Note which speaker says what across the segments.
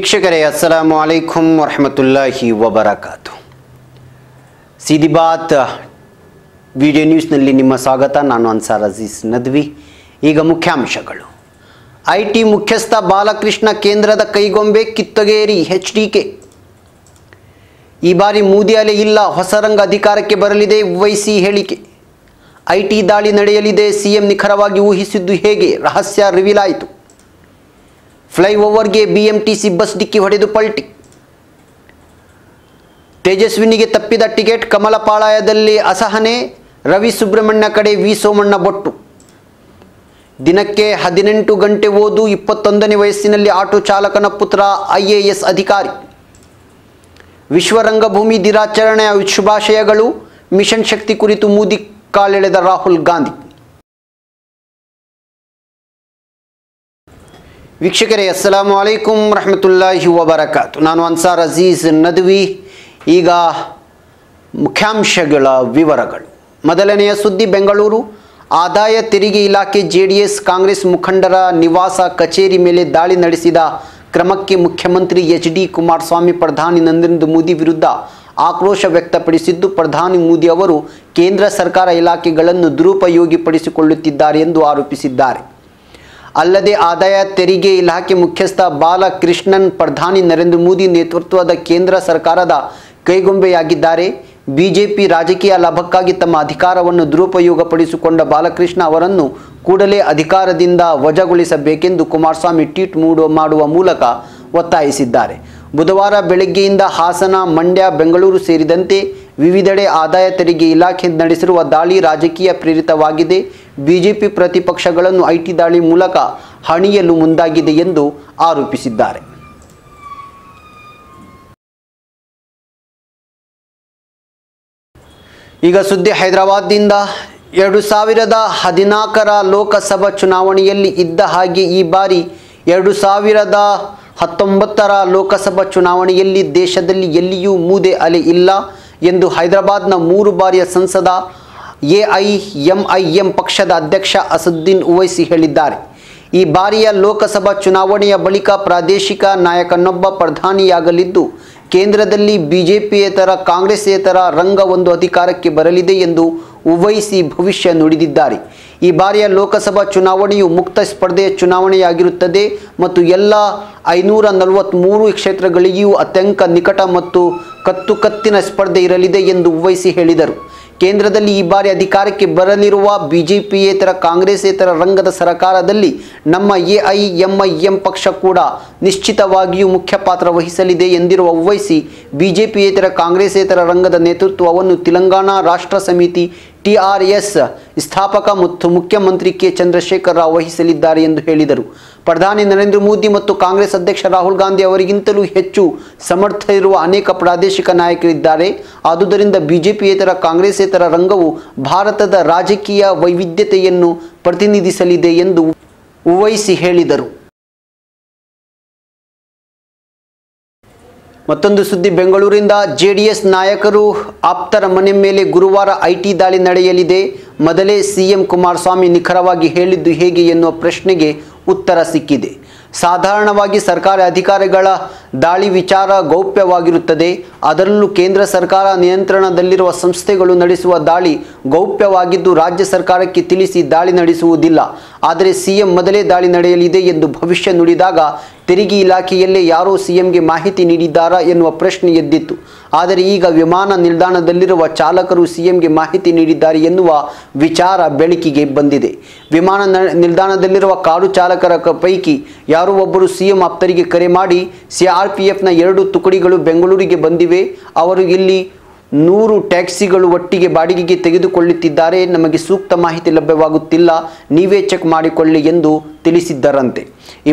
Speaker 1: ವೀಕ್ಷಕರೇ ಅಸ್ಸಲಾಮು ಅಲೈಕುಂ ವರಹಮತುಲ್ಲಾಹಿ ವಬರಕಾತು. ಸೀದಿ ಬಾತ್ ವಿಡಿಯೋ ನ್ಯೂಸ್ನಲ್ಲಿ ನಿಮ್ಮ ಸ್ವಾಗತ. ನಾನು ಅನ್ಸಾರ್ ಅಜೀಜ್ ನದ್ವಿ. ಈಗ ಮುಖ್ಯಾಂಶಗಳು. ಐಟಿ ಮುಖ್ಯಸ್ಥ ಬಾಲಕೃಷ್ಣ ಕೇಂದ್ರದ ಕೈಗೊಂಬೆ ಕಿತ್ತೊಗೇರಿ HDK. ಈ ಬಾರಿ ಮೋದಿ ಅಲೆ ಇಲ್ಲ, ಹೊಸ ರಂಗ ಅಧಿಕಾರಕ್ಕೆ ಬರಲಿದೆ ಉವೈಸಿ ಹೇಳಿಕೆ. ಐಟಿ ದಾಳಿ ನಡೆಯಲಿದೆ, ಸಿಎಂ ನಿಖರವಾಗಿ ಊಹಿಸಿದ್ದು ಹೇಗೆ, ರಹಸ್ಯ ರಿವೀಲ್ ಆಯಿತು. ಫ್ಲೈಓವರ್ಗೆ BMTC ಬಸ್ ಡಿಕ್ಕಿ ಹೊಡೆದು ಪಲ್ಟಿ. ತೇಜಸ್ವಿನಿಗೆ ತಪ್ಪಿದ ಟಿಕೆಟ್, ಕಮಲಪಾಳಯದಲ್ಲಿ ಅಸಹನೆ, ರವಿ ಸುಬ್ರಹ್ಮಣ್ಯ ಕಡೆ ವಿ ಸೋಮಣ್ಣ ಬೊಟ್ಟು. ದಿನಕ್ಕೆ 18 ಗಂಟೆ ಓದು, 21ನೇ ವಯಸ್ಸಿನಲ್ಲಿ ಆಟೋ ಚಾಲಕನ ಪುತ್ರ IAS ಅಧಿಕಾರಿ. ವಿಶ್ವ ರಂಗಭೂಮಿ ದಿನಾಚರಣೆಯ ಶುಭಾಶಯಗಳು. ಮಿಷನ್ ಶಕ್ತಿ ಕುರಿತು ಮೋದಿ ಕಾಲೆಳೆದ ರಾಹುಲ್ ಗಾಂಧಿ. ವೀಕ್ಷಕರೇ ಅಸ್ಸಲಾಮು ಅಲೈಕುಂ ವರಹಮತುಲ್ಲಾಹಿ ವಬರಕಾತು. ನಾನು ಅನ್ಸಾರ್ ಅಜೀಜ್ ನದ್ವಿ. ಈಗ ಮುಖ್ಯಾಂಶಗಳ ವಿವರಗಳು. ಮೊದಲನೆಯ ಸುದ್ದಿ. ಬೆಂಗಳೂರು ಆದಾಯ ತೆರಿಗೆ ಇಲಾಖೆ JDS ಕಾಂಗ್ರೆಸ್ ಮುಖಂಡರ ನಿವಾಸ ಕಚೇರಿ ಮೇಲೆ ದಾಳಿ ನಡೆಸಿದ ಕ್ರಮಕ್ಕೆ ಮುಖ್ಯಮಂತ್ರಿ HD ಕುಮಾರಸ್ವಾಮಿ ಪ್ರಧಾನಿ ನರೇಂದ್ರ ಮೋದಿ ವಿರುದ್ಧ ಆಕ್ರೋಶ ವ್ಯಕ್ತಪಡಿಸಿದ್ದು, ಪ್ರಧಾನಿ ಮೋದಿ ಅವರು ಕೇಂದ್ರ ಸರ್ಕಾರ ಇಲಾಖೆಗಳನ್ನು ದುರುಪಯೋಗಪಡಿಸಿಕೊಳ್ಳುತ್ತಿದ್ದಾರೆ ಎಂದು ಆರೋಪಿಸಿದ್ದಾರೆ. ಅಲ್ಲದೆ ಆದಾಯ ತೆರಿಗೆ ಇಲಾಖೆ ಮುಖ್ಯಸ್ಥ ಬಾಲಕೃಷ್ಣನ್ ಪ್ರಧಾನಿ ನರೇಂದ್ರ ಮೋದಿ ನೇತೃತ್ವದ ಕೇಂದ್ರ ಸರ್ಕಾರದ ಕೈಗೊಂಬೆಯಾಗಿದ್ದಾರೆ. ಬಿಜೆಪಿ ರಾಜಕೀಯ ಲಾಭಕ್ಕಾಗಿ ತಮ್ಮ ಅಧಿಕಾರವನ್ನು ದುರುಪಯೋಗಪಡಿಸಿಕೊಂಡ ಬಾಲಕೃಷ್ಣ ಅವರನ್ನು ಕೂಡಲೇ ಅಧಿಕಾರದಿಂದ ವಜಾಗೊಳಿಸಬೇಕೆಂದು ಕುಮಾರಸ್ವಾಮಿ ಟ್ವೀಟ್ ಮಾಡುವ ಮೂಲಕ ಒತ್ತಾಯಿಸಿದ್ದಾರೆ. ಬುಧವಾರ ಬೆಳಗ್ಗೆಯಿಂದ ಹಾಸನ, ಮಂಡ್ಯ, ಬೆಂಗಳೂರು ಸೇರಿದಂತೆ ವಿವಿಧೆಡೆ ಆದಾಯ ತೆರಿಗೆ ಇಲಾಖೆ ನಡೆಸಿರುವ ದಾಳಿ ರಾಜಕೀಯ ಪ್ರೇರಿತವಾಗಿದೆ. ಬಿಜೆಪಿ ಪ್ರತಿಪಕ್ಷಗಳನ್ನು ಐಟಿ ದಾಳಿ ಮೂಲಕ ಹಣಿಯಲು ಮುಂದಾಗಿದೆ ಎಂದು ಆರೋಪಿಸಿದ್ದಾರೆ. ಈಗ ಸುದ್ದಿ ಹೈದರಾಬಾದ್ನಿಂದ. 2014ರ ಲೋಕಸಭಾ ಚುನಾವಣೆಯಲ್ಲಿ ಇದ್ದ ಹಾಗೆ ಈ ಬಾರಿ 2019ರ ಲೋಕಸಭಾ ಚುನಾವಣೆಯಲ್ಲಿ ದೇಶದಲ್ಲಿ ಎಲ್ಲಿಯೂ ಮೂದೆ ಅಲೆ ಇಲ್ಲ ಎಂದು ಹೈದರಾಬಾದ್ನ 3 ಬಾರಿಯ ಸಂಸದ AIMIM ಪಕ್ಷದ ಅಧ್ಯಕ್ಷ ಅಸದುದ್ದೀನ್ ಓವೈಸಿ ಹೇಳಿದ್ದಾರೆ. ಈ ಬಾರಿಯ ಲೋಕಸಭಾ ಚುನಾವಣೆಯ ಬಳಿಕ ಪ್ರಾದೇಶಿಕ ನಾಯಕನೊಬ್ಬ ಪ್ರಧಾನಿಯಾಗಲಿದ್ದು, ಕೇಂದ್ರದಲ್ಲಿ ಬಿಜೆಪಿಯೇತರ ಕಾಂಗ್ರೆಸ್ಸೇತರ ರಂಗವೊಂದು ಅಧಿಕಾರಕ್ಕೆ ಬರಲಿದೆ ಎಂದು ಓವೈಸಿ ಭವಿಷ್ಯ ನುಡಿದಿದ್ದಾರೆ. ಈ ಬಾರಿಯ ಲೋಕಸಭಾ ಚುನಾವಣೆಯು ಮುಕ್ತ ಸ್ಪರ್ಧೆಯ ಚುನಾವಣೆಯಾಗಿರುತ್ತದೆ ಮತ್ತು ಎಲ್ಲ 543 ಕ್ಷೇತ್ರಗಳಿಗೂ ಅತ್ಯಂತ ನಿಕಟ ಮತ್ತು ಕತ್ತಿನ ಸ್ಪರ್ಧೆ ಇರಲಿದೆ ಎಂದು ಓವೈಸಿ ಹೇಳಿದರು. ಕೇಂದ್ರದಲ್ಲಿ ಈ ಬಾರಿ ಅಧಿಕಾರಕ್ಕೆ ಬರಲಿರುವ ಬಿಜೆಪಿಯೇತರ ಕಾಂಗ್ರೆಸ್ಸೇತರ ರಂಗದ ಸರ್ಕಾರದಲ್ಲಿ ನಮ್ಮ AIMIM ಪಕ್ಷ ಕೂಡ ನಿಶ್ಚಿತವಾಗಿಯೂ ಮುಖ್ಯ ಪಾತ್ರ ವಹಿಸಲಿದೆ ಎಂದಿರುವ ಓವೈಸಿ, ಬಿಜೆಪಿಯೇತರ ಕಾಂಗ್ರೆಸ್ಸೇತರ ರಂಗದ ನೇತೃತ್ವವನ್ನು ತೆಲಂಗಾಣ ರಾಷ್ಟ್ರ ಸಮಿತಿ TRS ಸ್ಥಾಪಕ ಮತ್ತು ಮುಖ್ಯಮಂತ್ರಿ K. ಚಂದ್ರಶೇಖರ್ ರಾವ್ ವಹಿಸಲಿದ್ದಾರೆ ಎಂದು ಹೇಳಿದರು. ಪ್ರಧಾನಿ ನರೇಂದ್ರ ಮೋದಿ ಮತ್ತು ಕಾಂಗ್ರೆಸ್ ಅಧ್ಯಕ್ಷ ರಾಹುಲ್ ಗಾಂಧಿ ಅವರಿಗಿಂತಲೂ ಹೆಚ್ಚು ಸಮರ್ಥರಿರುವ ಅನೇಕ ಪ್ರಾದೇಶಿಕ ನಾಯಕರಿದ್ದಾರೆ. ಆದುದರಿಂದ ಬಿಜೆಪಿಯೇತರ ಕಾಂಗ್ರೆಸ್ಸೇತರ ರಂಗವು ಭಾರತದ ರಾಜಕೀಯ ವೈವಿಧ್ಯತೆಯನ್ನು ಪ್ರತಿನಿಧಿಸಲಿದೆ ಎಂದು ಓವೈಸಿ ಹೇಳಿದರು. ಮತ್ತೊಂದು ಸುದ್ದಿ. ಬೆಂಗಳೂರಿನಿಂದ. JDS ನಾಯಕರು ಆಪ್ತರ ಮನೆ ಮೇಲೆ ಗುರುವಾರ ಐಟಿ ದಾಳಿ ನಡೆಯಲಿದೆ. ಮೊದಲೇ CM ಕುಮಾರಸ್ವಾಮಿ ನಿಖರವಾಗಿ ಹೇಳಿದ್ದು ಹೇಗೆ ಎನ್ನುವ ಪ್ರಶ್ನೆಗೆ ಉತ್ತರ ಸಿಕ್ಕಿದೆ. ಸಾಧಾರಣವಾಗಿ ಸರ್ಕಾರಿ ಅಧಿಕಾರಿಗಳ ದಾಳಿ ವಿಚಾರ ಗೌಪ್ಯವಾಗಿರುತ್ತದೆ. ಅದರಲ್ಲೂ ಕೇಂದ್ರ ಸರ್ಕಾರ ನಿಯಂತ್ರಣದಲ್ಲಿರುವ ಸಂಸ್ಥೆಗಳು ನಡೆಸುವ ದಾಳಿ ಗೌಪ್ಯವಾಗಿದ್ದು ರಾಜ್ಯ ಸರ್ಕಾರಕ್ಕೆ ತಿಳಿಸಿ ದಾಳಿ ನಡೆಸುವುದಿಲ್ಲ. ಆದರೆ CM ಮೊದಲೇ ದಾಳಿ ನಡೆಯಲಿದೆ ಎಂದು ಭವಿಷ್ಯ ನುಡಿದಾಗ ತೆರಿಗೆ ಇಲಾಖೆಯಲ್ಲೇ ಯಾರೋ CMಗೆ ಮಾಹಿತಿ ನೀಡಿದ್ದಾರಾ ಎನ್ನುವ ಪ್ರಶ್ನೆ ಎದ್ದಿತ್ತು. ಆದರೆ ಈಗ ವಿಮಾನ ನಿಲ್ದಾಣದಲ್ಲಿರುವ ಚಾಲಕರು CMಗೆ ಮಾಹಿತಿ ನೀಡಿದ್ದಾರೆ ಎನ್ನುವ ವಿಚಾರ ಬೆಳಕಿಗೆ ಬಂದಿದೆ. ವಿಮಾನ ನಿಲ್ದಾಣದಲ್ಲಿರುವ ಕಾರು ಚಾಲಕರ ಪೈಕಿ ಯಾರೋ ಒಬ್ಬರು CM ಆಪ್ತರಿಗೆ ಕರೆ ಮಾಡಿ CRPFನ 2 ತುಕಡಿಗಳು ಬೆಂಗಳೂರಿಗೆ ಬಂದಿವೆ, ಅವರು ಇಲ್ಲಿ 100 ಟ್ಯಾಕ್ಸಿಗಳು ಒಟ್ಟಿಗೆ ಬಾಡಿಗೆಗೆ ತೆಗೆದುಕೊಳ್ಳುತ್ತಿದ್ದಾರೆ, ನಮಗೆ ಸೂಕ್ತ ಮಾಹಿತಿ ಲಭ್ಯವಾಗುತ್ತಿಲ್ಲ, ನೀವೇ ಚೆಕ್ ಮಾಡಿಕೊಳ್ಳಿ ಎಂದು ತಿಳಿಸಿದ್ದರಂತೆ. ಈ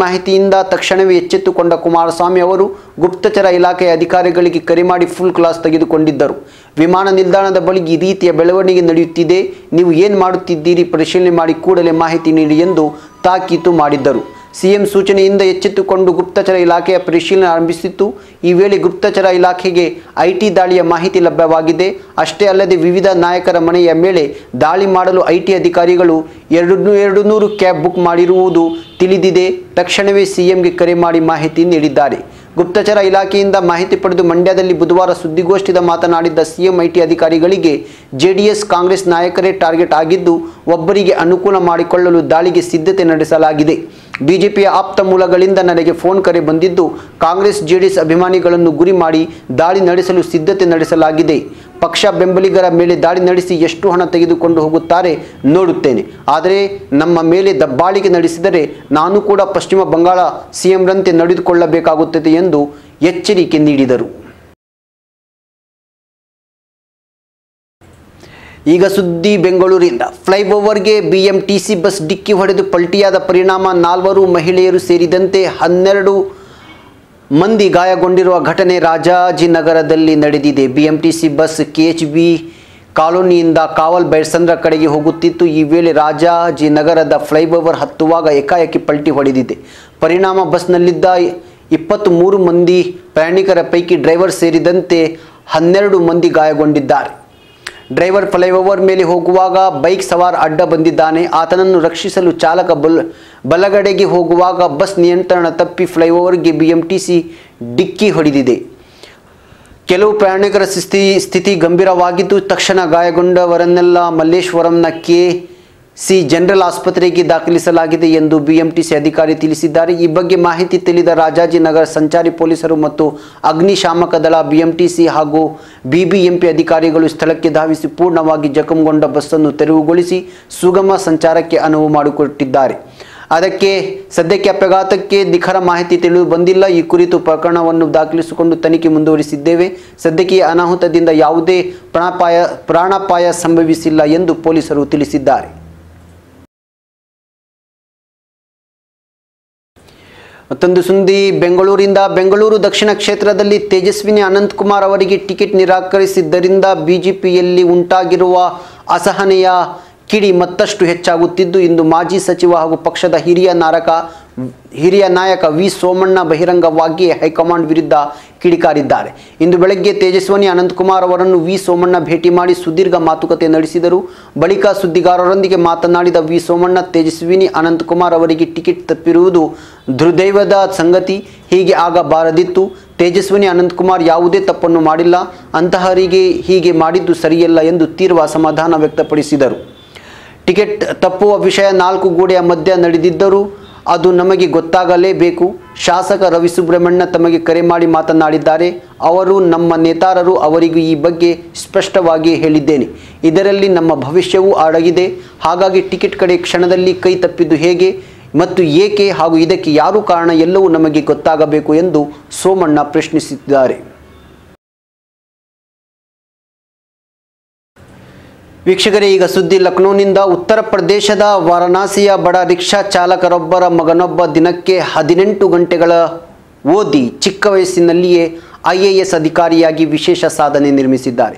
Speaker 1: ಮಾಹಿತಿಯಿಂದ ತಕ್ಷಣವೇ ಎಚ್ಚೆತ್ತುಕೊಂಡ ಕುಮಾರಸ್ವಾಮಿ ಅವರು ಗುಪ್ತಚರ ಇಲಾಖೆಯ ಅಧಿಕಾರಿಗಳಿಗೆ ಕರೆ ಮಾಡಿ ಫುಲ್ ಕ್ಲಾಸ್ ತೆಗೆದುಕೊಂಡಿದ್ದರು. ವಿಮಾನ ನಿಲ್ದಾಣದ ಬಳಿ ಈ ರೀತಿಯ ಬೆಳವಣಿಗೆ ನಡೆಯುತ್ತಿದೆ, ನೀವು ಏನು ಮಾಡುತ್ತಿದ್ದೀರಿ, ಪರಿಶೀಲನೆ ಮಾಡಿ ಕೂಡಲೇ ಮಾಹಿತಿ ನೀಡಿ ಎಂದು ತಾಕೀತು ಮಾಡಿದ್ದರು. ಸಿಎಂ ಸೂಚನೆಯಿಂದ ಎಚ್ಚೆತ್ತುಕೊಂಡು ಗುಪ್ತಚರ ಇಲಾಖೆಯ ಪರಿಶೀಲನೆ ಆರಂಭಿಸಿತ್ತು. ಈ ವೇಳೆ ಗುಪ್ತಚರ ಇಲಾಖೆಗೆ ಐಟಿ ದಾಳಿಯ ಮಾಹಿತಿ ಲಭ್ಯವಾಗಿದೆ. ಅಷ್ಟೇ ಅಲ್ಲದೆ ವಿವಿಧ ನಾಯಕರ ಮನೆಯ ಮೇಲೆ ದಾಳಿ ಮಾಡಲು ಐಟಿ ಅಧಿಕಾರಿಗಳು 200 ಕ್ಯಾಬ್ ಬುಕ್ ಮಾಡಿರುವುದು ತಿಳಿದಿದೆ. ತಕ್ಷಣವೇ ಸಿಎಂಗೆ ಕರೆ ಮಾಡಿ ಮಾಹಿತಿ ನೀಡಿದ್ದಾರೆ. ಗುಪ್ತಚರ ಇಲಾಖೆಯಿಂದ ಮಾಹಿತಿ ಪಡೆದು ಮಂಡ್ಯದಲ್ಲಿ ಬುಧವಾರ ಸುದ್ದಿಗೋಷ್ಠಿಯಲ್ಲಿ ಮಾತನಾಡಿದ್ದ ಸಿಎಂ ಐಟಿ ಅಧಿಕಾರಿಗಳಿಗೆ ಜೆಡಿಎಸ್ ಕಾಂಗ್ರೆಸ್ ನಾಯಕರೇ ಟಾರ್ಗೆಟ್ ಆಗಿದ್ದು ಒಬ್ಬರಿಗೆ ಅನುಕೂಲ ಮಾಡಿಕೊಳ್ಳಲು ದಾಳಿಗೆ ಸಿದ್ಧತೆ ನಡೆಸಲಾಗಿದೆ. ಬಿಜೆಪಿಯ ಆಪ್ತ ಮೂಲಗಳಿಂದ ನನಗೆ ಫೋನ್ ಕರೆ ಬಂದಿದ್ದು ಕಾಂಗ್ರೆಸ್ ಜೆಡಿಎಸ್ ಅಭಿಮಾನಿಗಳನ್ನು ಗುರಿ ಮಾಡಿ ದಾಳಿ ನಡೆಸಲು ಸಿದ್ಧತೆ ನಡೆಸಲಾಗಿದೆ. ಪಕ್ಷ ಬೆಂಬಲಿಗರ ಮೇಲೆ ದಾಳಿ ನಡೆಸಿ ಎಷ್ಟು ಹಣ ತೆಗೆದುಕೊಂಡು ಹೋಗುತ್ತಾರೆ ನೋಡುತ್ತೇನೆ. ಆದರೆ ನಮ್ಮ ಮೇಲೆ ದಬ್ಬಾಳಿಕೆ ನಡೆಸಿದರೆ ನಾನು ಕೂಡ ಪಶ್ಚಿಮ ಬಂಗಾಳ ಸಿಎಂರಂತೆ ನಡೆದುಕೊಳ್ಳಬೇಕಾಗುತ್ತದೆ ಎಂದು ಎಚ್ಚರಿಕೆ ನೀಡಿದರು. ಈಗ ಸುದ್ದಿ ಬೆಂಗಳೂರಿನಿಂದ. ಫ್ಲೈಓವರ್ಗೆ ಬಿಎಂಟಿಸಿ ಬಸ್ ಡಿಕ್ಕಿ ಹೊಡೆದು ಪಲ್ಟಿಯಾದ ಪರಿಣಾಮ 4 ಮಹಿಳೆಯರು ಸೇರಿದಂತೆ 12 ಮಂದಿ ಗಾಯಗೊಂಡಿರುವ ಘಟನೆ ರಾಜಾಜಿನಗರದಲ್ಲಿ ನಡೆದಿದೆ. ಬಿಎಂಟಿಸಿ ಬಸ್ ಕೆಎಚ್ಬಿ ಕಾಲೋನಿಯಿಂದ ಕಾವಲ್ ಬೈರ್ಸಂದ್ರ ಕಡೆಗೆ ಹೋಗುತ್ತಿತ್ತು. ಈ ವೇಳೆ ರಾಜಾಜಿನಗರದ ಫ್ಲೈಓವರ್ ಹತ್ತುವಾಗ ಏಕಾಏಕಿ ಪಲ್ಟಿ ಹೊಡೆದಿದೆ. ಪರಿಣಾಮ ಬಸ್ನಲ್ಲಿದ್ದ 23 ಮಂದಿ ಪ್ರಯಾಣಿಕರ ಪೈಕಿ ಡ್ರೈವರ್ ಸೇರಿದಂತೆ 12 ಮಂದಿ ಗಾಯಗೊಂಡಿದ್ದಾರೆ. ಡ್ರೈವರ್ ಫ್ಲೈಓವರ್ ಮೇಲೆ ಹೋಗುವಾಗ ಬೈಕ್ ಸವಾರ ಅಡ್ಡ ಬಂದಿದ್ದಾನೆ. ಆತನನ್ನು ರಕ್ಷಿಸಲು ಚಾಲಕ ಬಲಗಡೆಗೆ ಹೋಗುವಾಗ ಬಸ್ ನಿಯಂತ್ರಣ ತಪ್ಪಿ ಫ್ಲೈಓವರ್ಗೆ ಬಿಎಂಟಿಸಿ ಡಿಕ್ಕಿ ಹೊಡೆದಿದೆ. ಕೆಲವು ಪ್ರಯಾಣಿಕರ ಸ್ಥಿತಿ ಗಂಭೀರವಾಗಿದ್ದು ತಕ್ಷಣ ಗಾಯಗೊಂಡವರನ್ನೆಲ್ಲ ಮಲ್ಲೇಶ್ವರಂನ ಕೆಸಿ ಜನರಲ್ ಆಸ್ಪತ್ರೆಗೆ ದಾಖಲಿಸಲಾಗಿದೆ ಎಂದು ಬಿಎಂಟಿಸಿ ಅಧಿಕಾರಿ ತಿಳಿಸಿದ್ದಾರೆ. ಈ ಬಗ್ಗೆ ಮಾಹಿತಿ ತಿಳಿದ ರಾಜಾಜಿನಗರ ಸಂಚಾರಿ ಪೊಲೀಸರು ಮತ್ತು ಅಗ್ನಿಶಾಮಕ ದಳ, ಬಿಎಂಟಿಸಿ ಹಾಗೂ ಬಿಬಿಎಂಪಿ ಅಧಿಕಾರಿಗಳು ಸ್ಥಳಕ್ಕೆ ಧಾವಿಸಿ ಪೂರ್ಣವಾಗಿ ಜಖಂಗೊಂಡ ಬಸ್ಸನ್ನು ತೆರವುಗೊಳಿಸಿ ಸುಗಮ ಸಂಚಾರಕ್ಕೆ ಅನುವು ಮಾಡಿಕೊಟ್ಟಿದ್ದಾರೆ. ಸದ್ಯಕ್ಕೆ ಅಪಘಾತಕ್ಕೆ ನಿಖರ ಮಾಹಿತಿ ತಿಳಿದು ಬಂದಿಲ್ಲ. ಈ ಕುರಿತು ಪ್ರಕರಣವನ್ನು ದಾಖಲಿಸಿಕೊಂಡು ತನಿಖೆ ಮುಂದುವರಿಸಿದ್ದೇವೆ. ಸದ್ಯಕ್ಕೆ ಅನಾಹುತದಿಂದ ಯಾವುದೇ ಪ್ರಾಣಾಪಾಯ ಸಂಭವಿಸಿಲ್ಲ ಎಂದು ಪೊಲೀಸರು ತಿಳಿಸಿದ್ದಾರೆ. ಮತ್ತೊಂದು ಸುದ್ದಿ ಬೆಂಗಳೂರಿಂದ. ಬೆಂಗಳೂರು ದಕ್ಷಿಣ ಕ್ಷೇತ್ರದಲ್ಲಿ ತೇಜಸ್ವಿನಿ ಅನಂತಕುಮಾರ್ ಅವರಿಗೆ ಟಿಕೆಟ್ ನಿರಾಕರಿಸಿದ್ದರಿಂದ ಬಿಜೆಪಿಯಲ್ಲಿ ಉಂಟಾಗಿರುವ ಅಸಹನೆಯ ಕಿಡಿ ಮತ್ತಷ್ಟು ಹೆಚ್ಚಾಗುತ್ತಿದ್ದು ಇಂದು ಮಾಜಿ ಸಚಿವ ಹಾಗೂ ಪಕ್ಷದ ಹಿರಿಯ ನಾಯಕ ವಿ ಸೋಮಣ್ಣ ಬಹಿರಂಗವಾಗಿ ಹೈಕಮಾಂಡ್ ವಿರುದ್ಧ ಕಿಡಿಕಾರಿದ್ದಾರೆ. ಇಂದು ಬೆಳಗ್ಗೆ ತೇಜಸ್ವಿನಿ ಅನಂತಕುಮಾರ್ ಅವರನ್ನು ವಿ ಸೋಮಣ್ಣ ಭೇಟಿ ಮಾಡಿ ಸುದೀರ್ಘ ಮಾತುಕತೆ ನಡೆಸಿದರು. ಬಳಿಕ ಸುದ್ದಿಗಾರರೊಂದಿಗೆ ಮಾತನಾಡಿದ ವಿ ಸೋಮಣ್ಣ, ತೇಜಸ್ವಿನಿ ಅನಂತಕುಮಾರ್ ಅವರಿಗೆ ಟಿಕೆಟ್ ತಪ್ಪಿರುವುದು ದುರ್ದೈವದ ಸಂಗತಿ. ಹೀಗೆ ಆಗಬಾರದಿತ್ತು. ತೇಜಸ್ವಿನಿ ಅನಂತಕುಮಾರ್ ಯಾವುದೇ ತಪ್ಪನ್ನು ಮಾಡಿಲ್ಲ. ಅಂತಹವರಿಗೆ ಹೀಗೆ ಮಾಡಿದ್ದು ಸರಿಯಲ್ಲ ಎಂದು ತೀವ್ರ ಅಸಮಾಧಾನ ವ್ಯಕ್ತಪಡಿಸಿದರು. ಟಿಕೆಟ್ ತಪ್ಪುವ ವಿಷಯ 4 ಗೋಡೆಯ ಮಧ್ಯ ನಡೆದಿದ್ದರೂ ಅದು ನಮಗೆ ಗೊತ್ತಾಗಲೇಬೇಕು. ಶಾಸಕ ರವಿ ಸುಬ್ರಹ್ಮಣ್ಯ ತಮಗೆ ಕರೆ ಮಾಡಿ ಮಾತನಾಡಿದ್ದಾರೆ. ಅವರು ನಮ್ಮ ನೇತಾರರು, ಅವರಿಗೂ ಈ ಬಗ್ಗೆ ಸ್ಪಷ್ಟವಾಗಿ ಹೇಳಿದ್ದೇನೆ. ಇದರಲ್ಲಿ ನಮ್ಮ ಭವಿಷ್ಯವೂ ಅಡಗಿದೆ. ಹಾಗಾಗಿ ಟಿಕೆಟ್ ಕಡೆ ಕ್ಷಣದಲ್ಲಿ ಕೈ ತಪ್ಪಿದ್ದು ಹೇಗೆ ಮತ್ತು ಏಕೆ ಹಾಗೂ ಇದಕ್ಕೆ ಯಾರು ಕಾರಣ ಎಲ್ಲವೂ ನಮಗೆ ಗೊತ್ತಾಗಬೇಕು ಎಂದು ಸೋಮಣ್ಣ ಪ್ರಶ್ನಿಸಿದ್ದಾರೆ. ವೀಕ್ಷಕರೇ, ಈಗ ಸುದ್ದಿ ಲಕ್ನೋನಿಂದ. ಉತ್ತರ ಪ್ರದೇಶದ ವಾರಣಾಸಿಯ ಬಡ ರಿಕ್ಷಾ ಚಾಲಕರೊಬ್ಬರ ಮಗನೊಬ್ಬ ದಿನಕ್ಕೆ 18 ಗಂಟೆಗಳ ಓದಿ ಚಿಕ್ಕ ವಯಸ್ಸಿನಲ್ಲಿಯೇ IAS ಅಧಿಕಾರಿಯಾಗಿ ವಿಶೇಷ ಸಾಧನೆ ನಿರ್ಮಿಸಿದ್ದಾರೆ.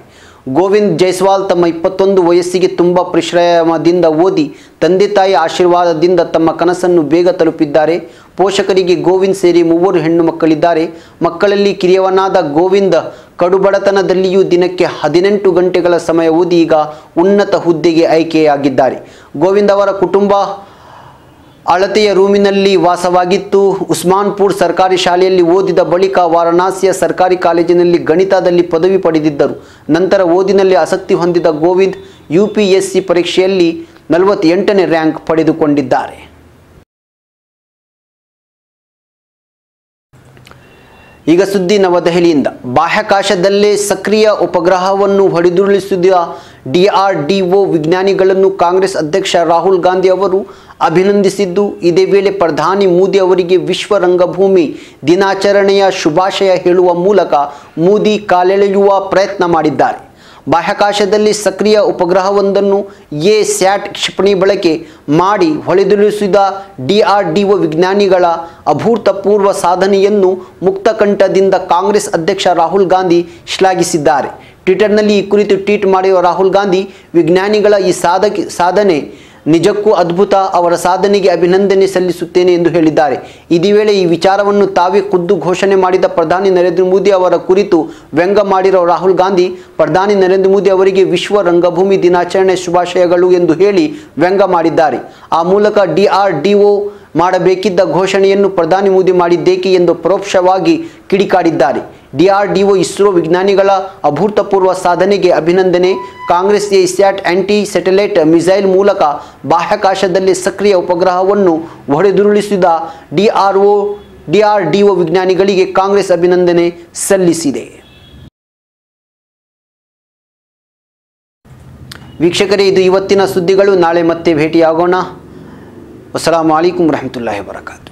Speaker 1: ಗೋವಿಂದ್ ಜೈಸ್ವಾಲ್ ತಮ್ಮ 21 ವಯಸ್ಸಿಗೆ ತುಂಬ ಪರಿಶ್ರಮದಿಂದ ಓದಿ ತಂದೆ ತಾಯಿ ಆಶೀರ್ವಾದದಿಂದ ತಮ್ಮ ಕನಸನ್ನು ಬೇಗ ತಲುಪಿದ್ದಾರೆ. ಪೋಷಕರಿಗೆ ಗೋವಿಂದ್ ಸೇರಿ 3 ಹೆಣ್ಣು ಮಕ್ಕಳಿದ್ದಾರೆ. ಮಕ್ಕಳಲ್ಲಿ ಕಿರಿಯವನಾದ ಗೋವಿಂದ್ ಕಡುಬಡತನದಲ್ಲಿಯೂ ದಿನಕ್ಕೆ 18 ಗಂಟೆಗಳ ಸಮಯ ಓದಿ ಈಗ ಉನ್ನತ ಹುದ್ದೆಗೆ ಆಯ್ಕೆಯಾಗಿದ್ದಾರೆ. ಗೋವಿಂದ್ ಅವರ ಕುಟುಂಬ ಅಳತೆಯ ರೂಮಿನಲ್ಲಿ ವಾಸವಾಗಿತ್ತು. ಉಸ್ಮಾನ್ಪುರ್ ಸರ್ಕಾರಿ ಶಾಲೆಯಲ್ಲಿ ಓದಿದ ಬಳಿಕ ವಾರಣಾಸಿಯ ಸರ್ಕಾರಿ ಕಾಲೇಜಿನಲ್ಲಿ ಗಣಿತದಲ್ಲಿ ಪದವಿ ಪಡೆದಿದ್ದರು. ನಂತರ ಓದಿನಲ್ಲಿ ಆಸಕ್ತಿ ಹೊಂದಿದ ಗೋವಿಂದ್ UPSC ಪರೀಕ್ಷೆಯಲ್ಲಿ 48ನೇ ರ್ಯಾಂಕ್ ಪಡೆದುಕೊಂಡಿದ್ದಾರೆ. ಈಗ ಸುದ್ದಿ ನವದೆಹಲಿಯಿಂದ. ಬಾಹ್ಯಾಕಾಶದಲ್ಲೇ ಸಕ್ರಿಯ ಉಪಗ್ರಹವನ್ನು ಹೊಡೆದುರುಳಿಸಿದ DRDO ವಿಜ್ಞಾನಿಗಳನ್ನು ಕಾಂಗ್ರೆಸ್ ಅಧ್ಯಕ್ಷ ರಾಹುಲ್ ಗಾಂಧಿ ಅವರು ಅಭಿನಂದಿಸಿದ್ದು, ಇದೇ ವೇಳೆ ಪ್ರಧಾನಿ ಮೋದಿ ಅವರಿಗೆ ವಿಶ್ವ ರಂಗಭೂಮಿ ದಿನಾಚರಣೆಯ ಶುಭಾಶಯ ಹೇಳುವ ಮೂಲಕ ಮೋದಿ ಕಾಲೆಳೆಯುವ ಪ್ರಯತ್ನ ಮಾಡಿದ್ದಾರೆ. ಬಾಹ್ಯಾಕಾಶದಲ್ಲಿ ಸಕ್ರಿಯ ಉಪಗ್ರಹವೊಂದನ್ನು ಸ್ಯಾಟ್ ಕ್ಷಿಪಣಿ ಬಳಕೆ ಮಾಡಿ ಹೊಡೆದುರುಳಿಸಿದ DRDO ವಿಜ್ಞಾನಿಗಳ ಅಭೂತಪೂರ್ವ ಸಾಧನೆಯನ್ನು ಮುಕ್ತಕಂಠದಿಂದ ಕಾಂಗ್ರೆಸ್ ಅಧ್ಯಕ್ಷ ರಾಹುಲ್ ಗಾಂಧಿ ಶ್ಲಾಘಿಸಿದ್ದಾರೆ. ಟ್ವಿಟರ್ನಲ್ಲಿ ಈ ಕುರಿತು ಟ್ವೀಟ್ ಮಾಡಿರುವ ರಾಹುಲ್ ಗಾಂಧಿ, ವಿಜ್ಞಾನಿಗಳ ಈ ಸಾಧನೆ ನಿಜಕ್ಕೂ ಅದ್ಭುತ, ಅವರ ಸಾಧನೆಗೆ ಅಭಿನಂದನೆ ಸಲ್ಲಿಸುತ್ತೇನೆ ಎಂದು ಹೇಳಿದ್ದಾರೆ. ಇದೇ ವೇಳೆ ಈ ವಿಚಾರವನ್ನು ತಾವೇ ಖುದ್ದು ಘೋಷಣೆ ಮಾಡಿದ ಪ್ರಧಾನಿ ನರೇಂದ್ರ ಮೋದಿ ಅವರ ಕುರಿತು ವ್ಯಂಗ್ಯ ಮಾಡಿರೋ ರಾಹುಲ್ ಗಾಂಧಿ, ಪ್ರಧಾನಿ ನರೇಂದ್ರ ಮೋದಿ ಅವರಿಗೆ ವಿಶ್ವ ರಂಗಭೂಮಿ ದಿನಾಚರಣೆ ಶುಭಾಶಯಗಳು ಎಂದು ಹೇಳಿ ವ್ಯಂಗ್ಯ ಮಾಡಿದ್ದಾರೆ. ಆ ಮೂಲಕ DRDO ಮಾಡಬೇಕಿದ್ದ ಘೋಷಣೆಯನ್ನು ಪ್ರಧಾನಿ ಮೋದಿ ಮಾಡಿದ್ದೇಕೆ ಎಂದು ಪರೋಕ್ಷವಾಗಿ ಕಿಡಿಕಾರಿದ್ದಾರೆ. DRDO ಇಸ್ರೋ ವಿಜ್ಞಾನಿಗಳ ಅಭೂತಪೂರ್ವ ಸಾಧನೆಗೆ ಅಭಿನಂದನೆ. Congress sat anti satellite missile ಮೂಲಕ ಬಾಹ್ಯಾಕಾಶದಲ್ಲಿ ಸಕ್ರಿಯ ಉಪಗ್ರಹವನ್ನು ಹೊಡೆದುರುಳಿಸಿದ DRDO ವಿಜ್ಞಾನಿಗಳಿಗೆ ಕಾಂಗ್ರೆಸ್ ಅಭಿನಂದನೆ ಸಲ್ಲಿಸಿದೆ. ವೀಕ್ಷಕರೇ, ಇದು ಇವತ್ತಿನ ಸುದ್ದಿಗಳು. ನಾಳೆ ಮತ್ತೆ ಭೇಟಿಯಾಗೋಣ. ಅಸ್ಸಲಾಮು ಅಲೈಕುಂ ವರಹಮತುಲ್ಲಾಹಿ ವಬರಕಾತುಹು.